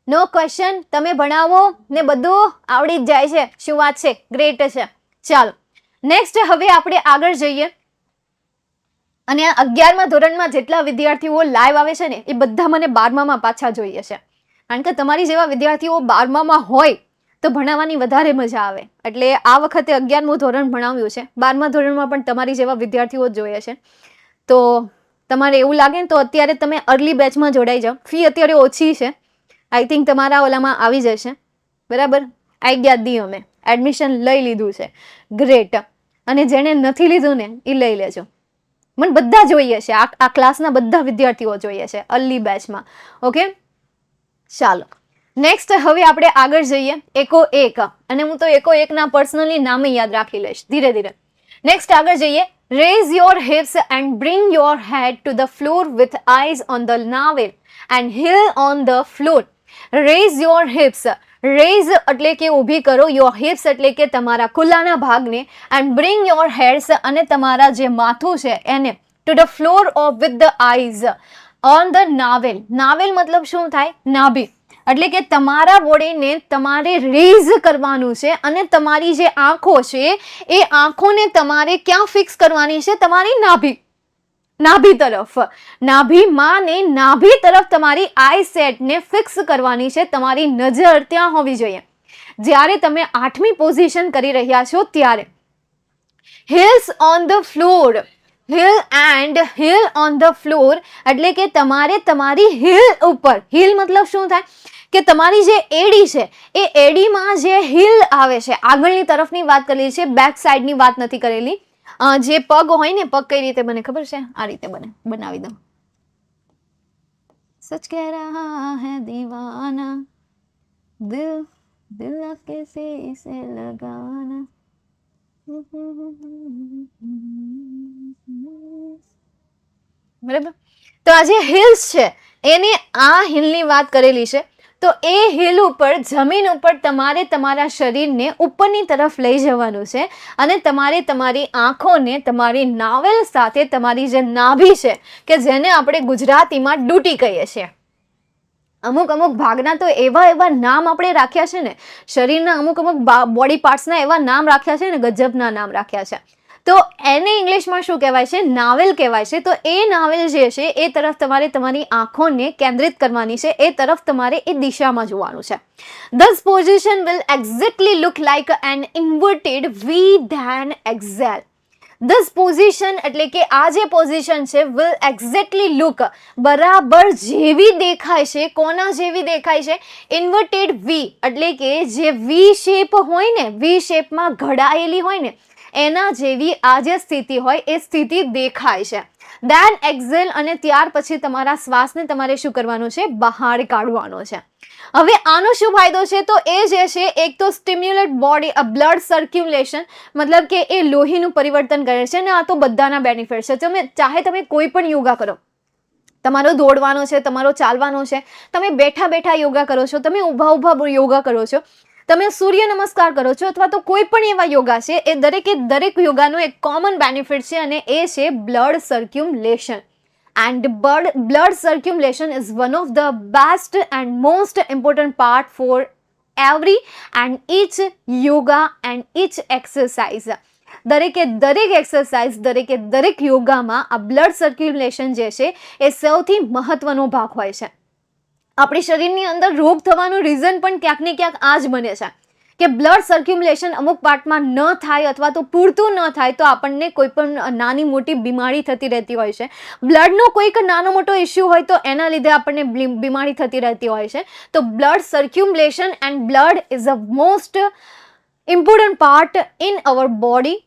S1: No question? તમે ભણાવો ને બધું આવડી જ જાય છે. શું વાત છે? ગ્રેટ છે. ચાલો, નેક્સ્ટ હવે આપણે આગળ જઈએ અને 11મા ધોરણમાં જેટલા વિદ્યાર્થીઓ લાઈવ આવે છે ને એ બધા મને 12મામાં પાછા જોઈએ છે. કારણ કે તમારી જેવા વિદ્યાર્થીઓ 12મામાં હોય તો ભણાવવાની વધારે મજા આવે. એટલે આ વખતે 11મું ધોરણ ભણાવ્યું છે. 12મા ધોરણમાં પણ તમારી જેવા વિદ્યાર્થીઓ જ જોઈએ છે. તો તમારે એવું લાગે ને તો અત્યારે તમે અર્લી બેચમાં જોડાઈ જાઓ. ફી અત્યારે ઓછી છે. આઈ થિંક તમારા ઓલામાં આવી જશે. બરાબર? આઈડિયા દી અમે એડમિશન લઈ લીધું છે. ગ્રેટ. અને જેણે નથી લીધું ને એ લઈ લેજો. મને બધા જોઈએ છે, આ ક્લાસના બધા વિદ્યાર્થીઓ જોઈએ છે અર્લી બેચમાં. ઓકે, ચાલો નેક્સ્ટ હવે આપણે આગળ જઈએ. એકો એક, અને હું તો એકો એકના પર્સનલી નામે યાદ રાખી લઈશ ધીરે ધીરે. નેક્સ્ટ આગળ જઈએ. Raise your hips and bring your head to the floor with eyes on the navel and heel on the floor. Raise your hips. Raise એટલે કે ઊભી કરો, યોર હિપ્સ એટલે કે તમારા ખુલ્લાના ભાગને, એન્ડ બ્રિંગ યોર હેડ્સ અને તમારા જે માથું છે એને to the floor of with the eyes on the navel. Navel મતલબ શું થાય? નાભી. એટલે કે તમારા બોડીને તમારે રેઝ કરવાનું છે અને તમારી જે આંખો છે એ આંખોને તમારે ક્યાં ફિક્સ કરવાની છે? તમારી નાભી તરફ. નાભીમાં ને નાભી તરફ તમારી આઈ સેટને ફિક્સ કરવાની છે. તમારી નજર ત્યાં હોવી જોઈએ. જ્યારે તમે 8મી પોઝિશન કરી રહ્યા છો ત્યારે hills on the floor, hill and hill on the floor એટલે કે તમારે તમારી હિલ ઉપર, હિલ મતલબ શું થાય કે તમારી જે એડી છે એ એડીમાં જે હિલ આવે છે, આગળની તરફની વાત કરેલી છે, બેક સાઈડની વાત નથી કરેલી. જે પગ હોય ને, પગ કઈ રીતે બને ખબર છે? આ રીતે બને, બનાવી દઉં. સચ કહ રહા હૈ દીવાના, દિલ દિલ कैसे इसे लगाना. બરાબર. તો આ જે હિલ્સ છે એની આ હિલની વાત કરેલી છે. તો એ હિલ ઉપર, જમીન ઉપર તમારે તમારા શરીરને ઉપરની તરફ લઈ જવાનું છે અને તમારે તમારી આંખોને તમારી નાવલ સાથે, તમારી જે નાભી છે કે જેને આપણે ગુજરાતીમાં ડૂટી કહીએ છીએ, અમુક અમુક ભાગના તો એવા એવા નામ આપણે રાખ્યા છે ને, શરીરના અમુક અમુક બોડી પાર્ટ્સના એવા નામ રાખ્યા છે ને, ગજબના નામ રાખ્યા છે. તો એને ઇંગ્લિશમાં શું કહેવાય છે? નાવેલ કહેવાય છે. તો એ નાવેલ જે છે એ તરફ તમારે તમારી આંખોને કેન્દ્રિત કરવાની છે, એ તરફ તમારે એ દિશામાં જોવાનું છે. This position will exactly look like an inverted V, then exhale. This position એટલે કે આ જે પોઝિશન છે will exactly look, બરાબર જેવી દેખાય છે. કોના જેવી દેખાય છે? ઇન્વર્ટેડ વી એટલે કે જે વી શેપ હોય ને, વી શેપમાં ઘડાયેલી હોય ને, એના જેવી આ જે સ્થિતિ હોય એ સ્થિતિ દેખાય છે. દેન એક્ઝેલ અને ત્યાર પછી તમારા શ્વાસને તમારે શું કરવાનું છે? બહાર કાઢવાનો છે. હવે આનો શું ફાયદો છે? તો એ જે છે એક તો સ્ટિમ્યુલેટ બોડી, બ્લડ સર્ક્યુલેશન, મતલબ કે એ લોહીનું પરિવર્તન કરે છે. અને આ તો બધાના બેનિફિટ છે. તમે કોઈ પણ યોગા કરો, તમારો દોડવાનો છે, તમારો ચાલવાનો છે, તમે બેઠા બેઠા યોગા કરો છો, તમે ઊભા ઊભા યોગા કરો છો, તમે સૂર્ય નમસ્કાર કરો છો, અથવા તો કોઈ પણ એવા યોગા છે, એ દરેક યોગાનો એક કોમન બેનિફિટ છે અને એ છે blood circulation. And blood circulation is one of the best and most important part for every and each yoga and each exercise. દરેક એક્સરસાઇઝ, દરેક યોગામાં આ બ્લડ સર્ક્યુલેશન જે છે એ સૌથી મહત્વનો ભાગ હોય છે. આપણી શરીરની અંદર રોગ થવાનું રીઝન પણ ક્યાંક ને ક્યાંક આ જ બને છે કે બ્લડ સર્ક્યુલેશન અમુક પાર્ટમાં ન થાય અથવા તો પૂરતું ન થાય તો આપણને કોઈ પણ નાની મોટી બીમારી થતી રહેતી હોય છે. બ્લડનો કોઈક નાનો મોટો ઇસ્યુ હોય તો એના લીધે આપણને બીમારી થતી રહેતી હોય છે. તો blood circulation and blood is a most important part in our body.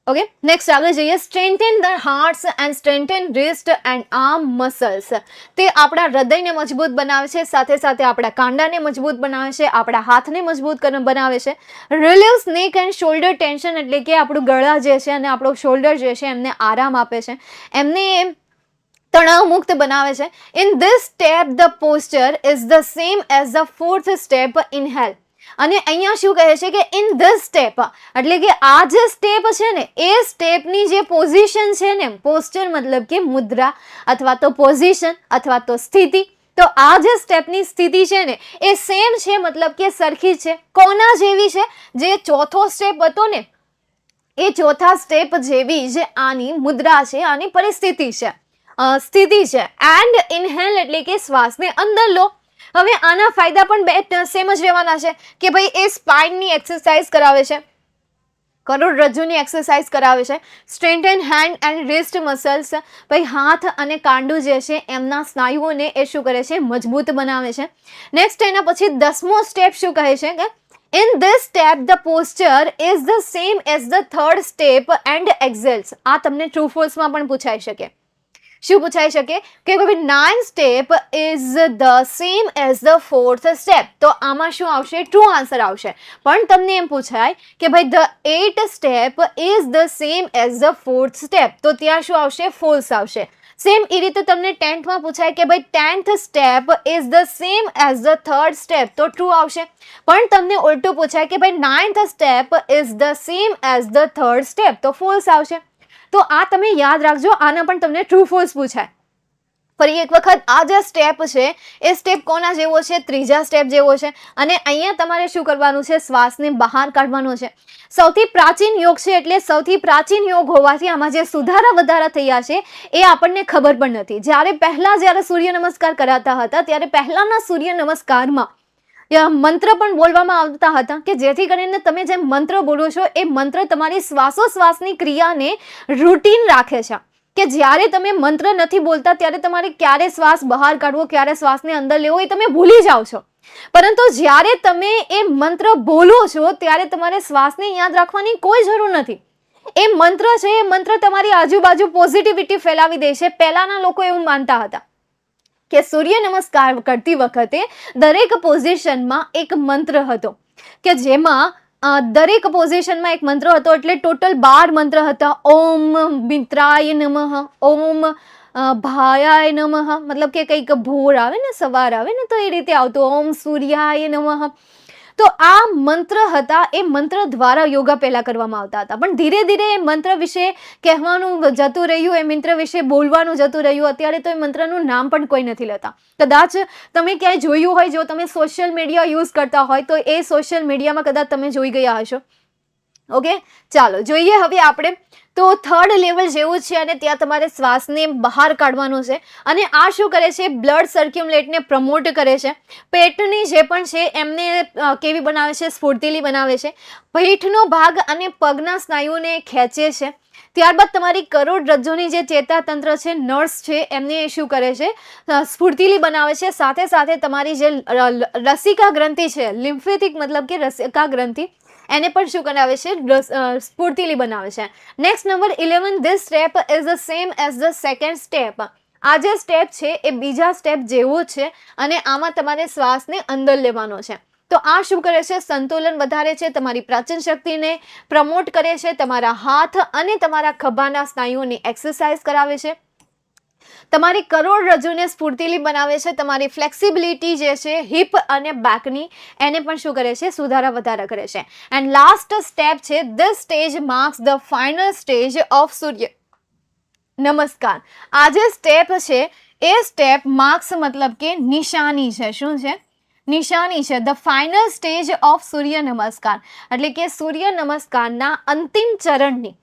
S1: Okay, next આગળ જઈએ. Strengthen the hearts and strengthen wrist and arm muscles. તે આપણા હૃદયને મજબૂત બનાવે છે, સાથે સાથે આપણા કાંડાને મજબૂત બનાવે છે, આપણા હાથને મજબૂત બનાવે છે. રિલીવ્સ નેક એન્ડ શોલ્ડર ટેન્શન એટલે કે આપણું ગળા જે છે અને આપણો શોલ્ડર જે છે એમને આરામ આપે છે, એમને તણાવ મુક્ત બનાવે છે. In this step the posture is the same as the fourth step inhale. અને અહીંયા શું કહે છે કે ઇન ધીસ સ્ટેપ એટલે કે આ જે સ્ટેપ છે ને એ સ્ટેપની જે પોઝિશન છે ને, પોસ્ચર મતલબ કે મુદ્રા અથવા તો પોઝિશન અથવા તો સ્થિતિ, તો આ જે સ્ટેપની સ્થિતિ છે ને એ સેમ છે, મતલબ કે સરખી છે. કોના જેવી છે? જે ચોથો સ્ટેપ હતો ને એ ચોથા સ્ટેપ જેવી જે આની મુદ્રા છે, આની પરિસ્થિતિ છે, સ્થિતિ છે. એન્ડ ઇનહેલ એટલે કે શ્વાસને અંદર લો. હવે આના ફાયદા પણ સેમ જ રહેવાના છે કે ભાઈ એ સ્પાઇનની એક્સરસાઇઝ કરાવે છે, કરોડરજ્જુની એક્સરસાઇઝ કરાવે છે. Strengthen hand and wrist muscles, ભાઈ હાથ અને કાંડું જે છે એમના સ્નાયુઓને એ શું કરે છે? મજબૂત બનાવે છે. નેક્સ્ટ એના પછી 10મો સ્ટેપ શું કહે છે કે in this step the posture is the same as the third step and exhales. આ તમને ટ્રુ ફોલ્સમાં પણ પૂછાઈ શકે. શું પૂછાઈ શકે કે ભાઈ 9 step is the same as the fourth step. તો આમાં શું આવશે? ટ્રુ આન્સર આવશે. પણ તમને એમ પૂછાય કે ભાઈ the 8 step is the same as the fourth step, તો ત્યાં શું આવશે? ફોલ્સ આવશે. સેમ એ રીતે તમને 10થમાં પૂછાય કે ભાઈ 10th step is the same as the third step, તો ટ્રુ આવશે. પણ તમને ઉલટું પૂછાય કે ભાઈ 9th step is the same as the third step, તો ફોલ્સ આવશે. તો આ તમે યાદ રાખજો, આના પણ તમને ટ્રુ ફોલ્સ પૂછાય. ફરી એક વખત આ જે સ્ટેપ છે એ સ્ટેપ કોના જેવો છે? ત્રીજા સ્ટેપ જેવો છે. અને અહીંયા તમારે શું કરવાનું છે? શ્વાસને બહાર કાઢવાનો છે. સૌથી પ્રાચીન યોગ છે એટલે સૌથી પ્રાચીન યોગ હોવાથી આમાં જે સુધારા વધારા થયા છે એ આપણને ખબર પણ નથી. જ્યારે સૂર્ય નમસ્કાર કરાતા હતા ત્યારે પહેલાના સૂર્ય નમસ્કારમાં મંત્ર પણ બોલવામાં આવતા હતા કે જેથી કરીને તમે જે મંત્ર બોલો છો એ મંત્ર તમારી શ્વાસોશ્વાસની ક્રિયાને રૂટીન રાખે છે, કે જ્યારે તમે મંત્ર નથી બોલતા ત્યારે તમારે ક્યારે શ્વાસ બહાર કાઢવો, ક્યારે શ્વાસને અંદર લેવો એ તમે ભૂલી જાઓ છો. પરંતુ જ્યારે તમે એ મંત્ર બોલો છો ત્યારે તમારે શ્વાસને યાદ રાખવાની કોઈ જરૂર નથી. એ મંત્ર છે, એ મંત્ર તમારી આજુબાજુ પોઝિટિવિટી ફેલાવી દે છે. પહેલાના લોકો એવું માનતા હતા કે સૂર્ય નમસ્કાર કરતી વખતે દરેક પોઝિશનમાં એક મંત્ર હતો, કે જેમાં દરેક પોઝિશનમાં એક મંત્ર હતો. એટલે ટોટલ 12 મંત્ર હતા. ઓમ મિત્રાય નમઃ, ઓમ ભાયાય નમઃ, મતલબ કે કંઈક ભોર આવે ને, સવાર આવે ને, તો એ રીતે આવતું ઓમ સૂર્યાય નમઃ. તો આ મંત્ર હતા, એ મંત્ર દ્વારા યોગા પહેલા કરવામાં આવતા હતા. પણ ધીરે ધીરે એ મંત્ર વિશે કહેવાનું જતું રહ્યું, એ મંત્ર વિશે બોલવાનું જતું રહ્યું. અત્યારે તો એ મંત્રનું નામ પણ કોઈ નથી લેતા. કદાચ તમે ક્યાંય જોયું હોય, જો તમે સોશિયલ મીડિયા યુઝ કરતા હોય તો એ સોશિયલ મીડિયામાં કદાચ તમે જોઈ ગયા હશો. ઓકે, ચાલો જોઈએ હવે આપણે. તો 3rd લેવલ જેવું છે અને ત્યાં તમારે શ્વાસને બહાર કાઢવાનો છે. અને આ શું કરે છે? બ્લડ સર્ક્યુલેટને પ્રમોટ કરે છે. પેટની જે પણ છે એમને કેવી બનાવે છે? સ્ફૂર્તિલી બનાવે છે. પીઠનો ભાગ અને પગના સ્નાયુઓને ખેંચે છે. ત્યારબાદ તમારી કરોડરજ્જુની જે ચેતાતંત્ર છે, નર્સ છે, એમને શું કરે છે? સ્ફૂર્તિલી બનાવે છે. સાથે સાથે તમારી જે રસિકા ગ્રંથિ છે, લિમ્ફેટિક મતલબ કે રસિકા ગ્રંથિ, એને પણ શું કરાવે છે? સ્ફૂર્તિલી બનાવે છે. Next number 11, this step is the same as the second step. આ જે સ્ટેપ છે એ બીજા સ્ટેપ જેવો છે અને આમાં તમારે શ્વાસને અંદર લેવાનો છે. તો આ શું કરે છે? સંતુલન વધારે છે, તમારી પાચન શક્તિને પ્રમોટ કરે છે, તમારા હાથ અને તમારા ખભાના સ્નાયુઓની એક્સરસાઇઝ કરાવે છે, તમારી કરોડરજ્જુને સ્ફૂર્તિલી બનાવે છે, તમારી ફ્લેક્સિબિલિટી જે છે હિપ અને બેકની, એને પણ શું કરે છે? સુધારા વધારા કરે છે. એન્ડ લાસ્ટ સ્ટેપ છે, this stage marks the final stage of Surya Namaskar. આ જે સ્ટેપ છે એ સ્ટેપ માર્ક્સ મતલબ કે નિશાની છે. શું છે? નિશાની છે. The final stage of Surya નમસ્કાર, એટલે કે સૂર્ય નમસ્કારના અંતિમ ચરણની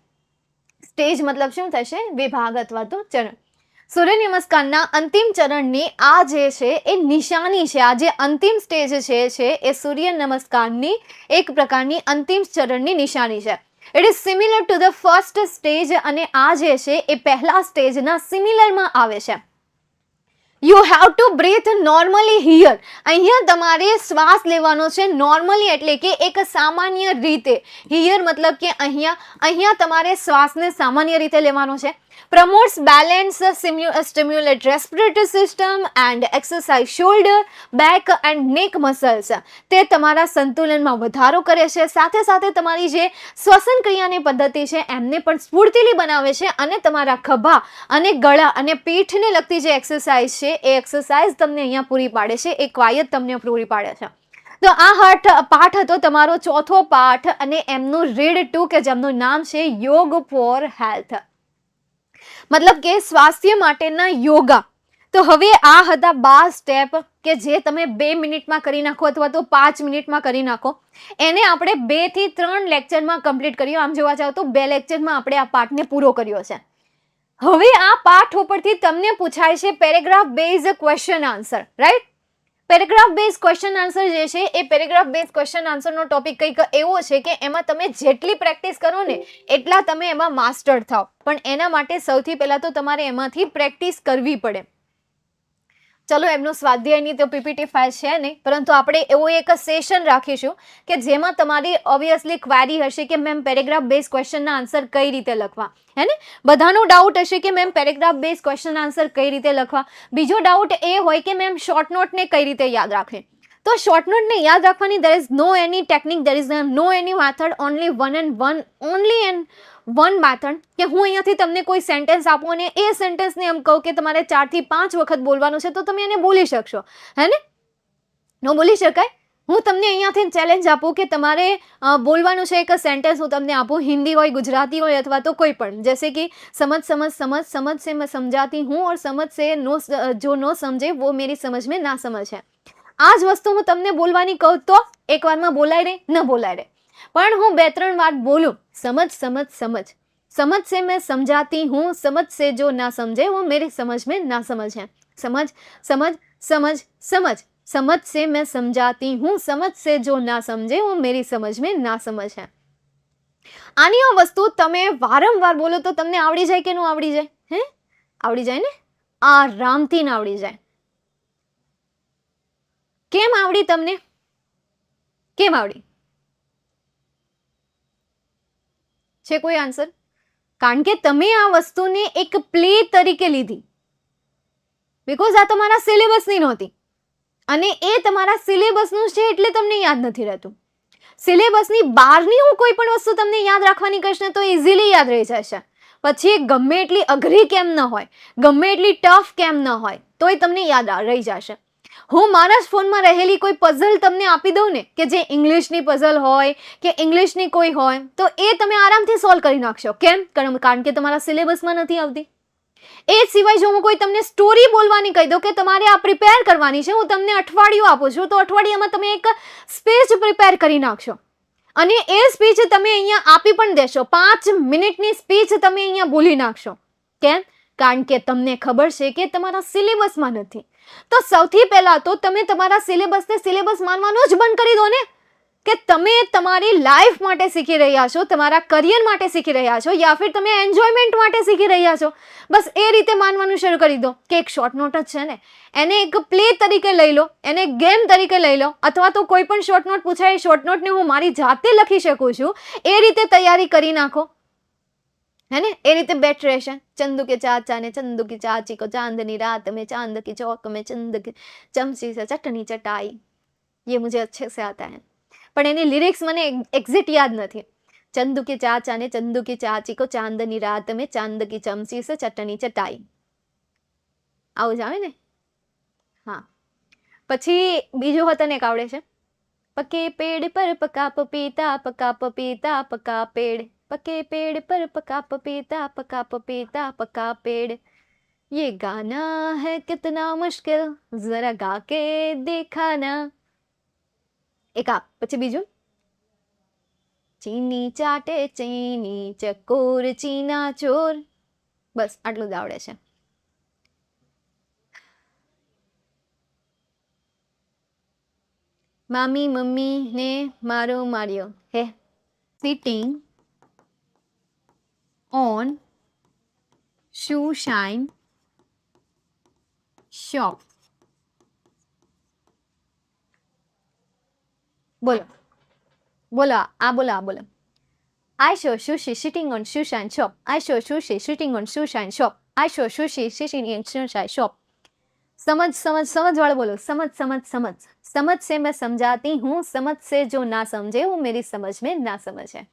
S1: સ્ટેજ મતલબ શું થશે? વિભાગ અથવા તો ચરણ. સૂર્ય નમસ્કારના અંતિમ ચરણની આ જે છે એ નિશાની છે. આ જે અંતિમ સ્ટેજ છે એ સૂર્ય નમસ્કારની એક પ્રકારની અંતિમ ચરણની નિશાની છે. It is similar to the first stage, અને આ જે છે એ પહેલા સ્ટેજના સિમિલરમાં આવે છે. You have to breathe normally here. અહીંયા તમારે શ્વાસ લેવાનો છે નોર્મલી, એટલે કે એક સામાન્ય રીતે. હિયર મતલબ કે અહીંયા તમારે શ્વાસને સામાન્ય રીતે લેવાનો છે. Promotes balance, stimulate respiratory system and exercise shoulder, back and neck muscles. તે તમારા સંતુલનમાં વધારો કરે છે. સાથે સાથે તમારી જે શ્વસન ક્રિયાની પદ્ધતિ છે એમને પણ સ્ફૂર્તિલી બનાવે છે. અને તમારા ખભા અને ગળા અને પીઠને લગતી જે એક્સરસાઇઝ છે એ એક્સરસાઇઝ તમને અહીંયા પૂરી પાડે છે, એ કવાયત તમને પૂરી પાડે છે. તો આ પાઠ હતો તમારો ચોથો પાઠ, અને એમનું રીડ 2, કે જેમનું નામ છે યોગ ફોર હેલ્થ, મતલબ કે સ્વાસ્થ્ય માટેના યોગા. તો હવે આ હતા 12 સ્ટેપ કે જે તમે 2 મિનિટમાં કરી નાખો અથવા તો 5 મિનિટમાં કરી નાખો. એને આપણે 2 થી 3 લેક્ચરમાં કમ્પ્લીટ કર્યું. આમ જોવા જાવ તો 2 લેક્ચરમાં આપણે આ પાઠને પૂરો કર્યો છે. હવે આ પાઠ ઉપરથી તમને પૂછાય છે paragraph base question answer, right? Paragraph base question answer જે છે એ પેરેગ્રાફ બેઝ ક્વેશ્ચન આન્સરનો ટોપિક કંઈક એવો છે કે એમાં તમે જેટલી પ્રેક્ટિસ કરો ને એટલા તમે એમાં માસ્ટર થાવ. પણ એના માટે સૌથી પહેલા તો તમારે એમાંથી પ્રેક્ટિસ કરવી પડે. ચલો, એમનું સ્વાધ્યાયની તો પીપીટી ફાઇલ છે નહીં, પરંતુ આપણે એવો એક સેશન રાખીશું કે જેમાં તમારી ઓબ્વિયસલી ક્વેરી હશે કે મેમ પેરેગ્રાફ બેઝ ક્વેશ્ચનના આન્સર કઈ રીતે લખવા, હે ને? બધાનો ડાઉટ હશે કે ma'am paragraph base question answer કઈ રીતે લખવા. બીજો ડાઉટ એ હોય કે મેમ શોર્ટ નોટને કઈ રીતે યાદ રાખે. તો શોર્ટ નોટને યાદ રાખવાની there is no any technique, there is no any method, only one method. કે હું અહીંયાથી તમને કોઈ સેન્ટેન્સ આપું અને એ સેન્ટેન્સને એમ કહું કે તમારે 4 થી 5 વખત બોલવાનું છે, તો તમે એને બોલી શકશો, હે ને? ન બોલી શકાય? હું તમને અહીંયાથી ચેલેન્જ આપું કે તમારે બોલવાનું છે એક સેન્ટેન્સ હું તમને આપું, હિન્દી હોય, ગુજરાતી હોય અથવા તો કોઈ પણ, જैसे कि समझ से मैं समझाती हूँ और समझ से नो, जो नो समझे वो मेरी समझ में ना समझ है. આ જ વસ્તુ હું તમને બોલવાની કહું તો એકવારમાં બોલાય રહે, ન બોલાય રહે. પણ હું 2-3 વાર બોલું, समझ से मैं समझाती हूँ, समझ से जो ना समझे वो मेरी समझ में ना समझ है. समझ. समझ से मैं समझाती हूँ, समझ से जो ना समझे वो मेरी समझ में ना समझ है. આની આ વસ્તુ તમે વારંવાર બોલો તો તમને આવડી જાય કે ન આવડી જાય? હે, આવડી જાય ને? આરામથી ન આવડી જાય. કેમ આવડી તમને? કેમ આવડી? છે કોઈ આન્સર? કારણ કે તમે આ વસ્તુને એક પ્લે તરીકે લીધી, બીકોઝ આ તમારા સિલેબસની નહોતી અને એ તમારા સિલેબસનું છે એટલે તમને યાદ નથી રહેતું. સિલેબસની બહારની હું કોઈ પણ વસ્તુ તમને યાદ રાખવાની કહીશ ને તો ઇઝીલી યાદ રહી જશે. પછી ગમે એટલી અઘરી કેમ ન હોય, ગમે એટલી ટફ કેમ ન હોય, તોય તમને યાદ રહી જશે. હું મારા જ ફોનમાં રહેલી કોઈ પઝલ તમને આપી દઉં ને, કે જે ઇંગ્લિશની પઝલ હોય કે ઇંગ્લિશની કોઈ હોય, તો એ તમે આરામથી સોલ્વ કરી નાખશો. કેમ? કારણ કે તમારા સિલેબસમાં નથી આવતી. એ સિવાય જો હું કોઈ તમને સ્ટોરી બોલવાની કહી દઉં કે તમારે આ પ્રિપેર કરવાની છે, હું તમને અઠવાડિયું આપું છું, તો અઠવાડિયામાં તમે એક સ્પીચ પ્રિપેર કરી નાખશો અને એ સ્પીચ તમે અહીંયા આપી પણ દેશો. 5 મિનિટની સ્પીચ તમે અહીંયા બોલી નાખશો. કેમ? કારણ કે તમને ખબર છે કે તમારા સિલેબસમાં નથી. તો સૌથી પહેલા તો તમે તમારા સિલેબસને સિલેબસ માનવાનું જ બંધ કરી દો ને, કે તમે તમારી લાઈફ માટે શીખી રહ્યા છો, તમારા કરિયર માટે શીખી રહ્યા છો, યા ફિર તમે એન્જોયમેન્ટ માટે શીખી રહ્યા છો. બસ એ રીતે માનવાનું શરૂ કરી દો કે એક શોર્ટ નોટ જ છે ને, એને એક પ્લે તરીકે લઈ લો, એને ગેમ તરીકે લઈ લો, અથવા તો કોઈ પણ શોર્ટ નોટ પૂછાય, શોર્ટ નોટને હું મારી જાતે લખી શકું છું, એ રીતે તૈયારી કરી નાખો. है ने? ए रीते बेट રહેશે. चंदू के चाचा ने चंदू की चाची को चांदनी रात में चांद की चौक में चंद की चमची से चटनी चटाई. ये मुझे अच्छे से आता है, પણ એની લિરિક્સ મને એક્ઝેક્ટ યાદ નથી. चंदू के चाचा ने चंदू की चाची को चांदनी रात में चांद की चमची से चटनी चटाई. આવું જ આવે ને? હા. પછી બીજો તને એક આવડે છે. પકે પેડ પર પકા પપીતા પકા પપીતા પકા પેડ, पके पेड़ पर पका पपीता पका पेड़. ये गाना है कितना मुश्किल जरा गा के देखाना. एक आप પછી બીજું. ચીની ચાટે ચીની ચકોર ચીના ચોર. બસ આટલું જ આવડે છે. મામી મમ્મી ને મારો માર્યો હે sitting on shoe shine shop. બોલો બોલો આ બોલો આ બોલો. I saw sushi sitting on shoe shine shop. I saw sushi sitting on shoe shine shop. I saw sushi sitting in shoe shine shop. समझ समझ समझ वाला बोलो. समझ समझ समझ. समझ से मैं समझाती हूँ, समझ से जो ना समझे वो मेरी समझ में ना समझ है.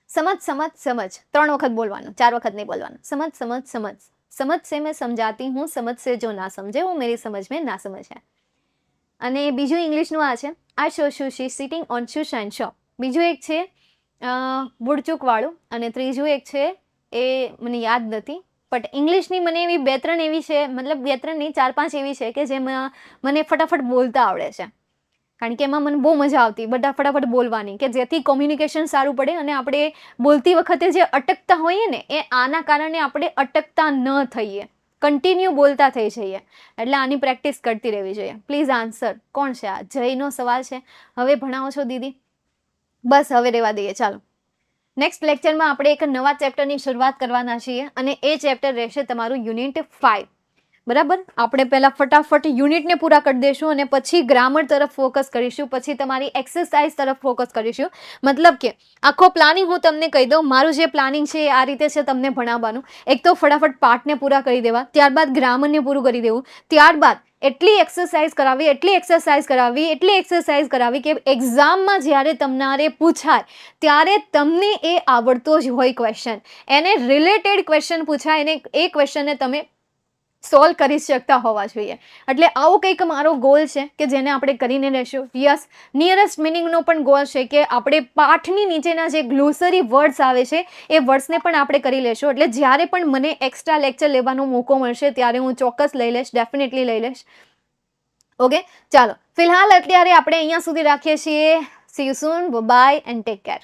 S1: समझ समझ समझ 3 વખત બોલવાનું, 4 વખત નહીં બોલવાનું. समझ समझ समझ. समझ से मैं समझाती हूँ, समझ से जो ना समझे वो मेरी समझ में ना समझ है. અને બીજું ઇંગ્લિશનું આ છે. I saw sushi sitting on shoe shine shop. બીજું એક છે બુડચુક વાળું અને ત્રીજું એક છે એ મને યાદ નથી, બટ ઇંગ્લિશની મને એવી 2-3 એવી છે, મતલબ 2-3 નહીં 4-5 એવી છે કે જેમાં મને ફટાફટ બોલતા આવડે છે. કારણ કે એમાં મને બહુ મજા આવતી બધા ફટાફટ બોલવાની, કે જેથી કોમ્યુનિકેશન સારું પડે અને આપણે બોલતી વખતે જે અટકતા હોઈએ ને એ આના કારણે આપણે અટકતા ન થઈએ, કન્ટિન્યુ બોલતા થઈ જઈએ. એટલે આની પ્રેક્ટિસ કરતી રહેવી જોઈએ. Please answer. કોણ છે આ? જયનો સવાલ છે. હવે ભણાવો છો દીદી? બસ હવે રહેવા દઈએ. ચાલો નેક્સ્ટ લેક્ચરમાં આપણે એક નવા ચેપ્ટરની શરૂઆત કરવાના છીએ અને એ ચેપ્ટર રહેશે તમારું યુનિટ 5. બરાબર? આપણે પહેલાં ફટાફટ યુનિટને પૂરા કરી દઈશું અને પછી ગ્રામર તરફ ફોકસ કરીશું, પછી તમારી એક્સરસાઇઝ તરફ ફોકસ કરીશું. મતલબ કે આખો પ્લાનિંગ હું તમને કહી દઉં. મારું જે પ્લાનિંગ છે એ આ રીતે છે તમને ભણાવવાનું. એક તો ફટાફટ પાઠને પૂરા કરી દેવા, ત્યારબાદ ગ્રામરને પૂરું કરી દેવું, ત્યારબાદ એટલી એક્સરસાઇઝ કરાવી કે એક્ઝામમાં જ્યારે તમારે પૂછાય ત્યારે તમને એ આવડતો જ હોય ક્વેશ્ચન, એને રિલેટેડ ક્વેશ્ચન પૂછાય અને એ ક્વેશ્ચનને તમે સોલ્વ કરી શકતા હોવા જોઈએ. એટલે આવો કંઈક મારો ગોલ છે કે જેને આપણે કરીને રહેશું. યસ, નિયરેસ્ટ મિનિંગનો પણ ગોલ છે કે આપણે પાઠની નીચેના જે ગ્લોસરી વર્ડ્સ આવે છે એ વર્ડ્સને પણ આપણે કરી લેશું. એટલે જ્યારે પણ મને એક્સ્ટ્રા લેક્ચર લેવાનો મોકો મળશે ત્યારે હું ચોક્કસ લઈ લઈશ, ડેફિનેટલી લઈ લઈશ. ઓકે, ચાલો ફિલહાલ અત્યારે આપણે અહીંયા સુધી રાખીએ છીએ. See you soon, bye and take care.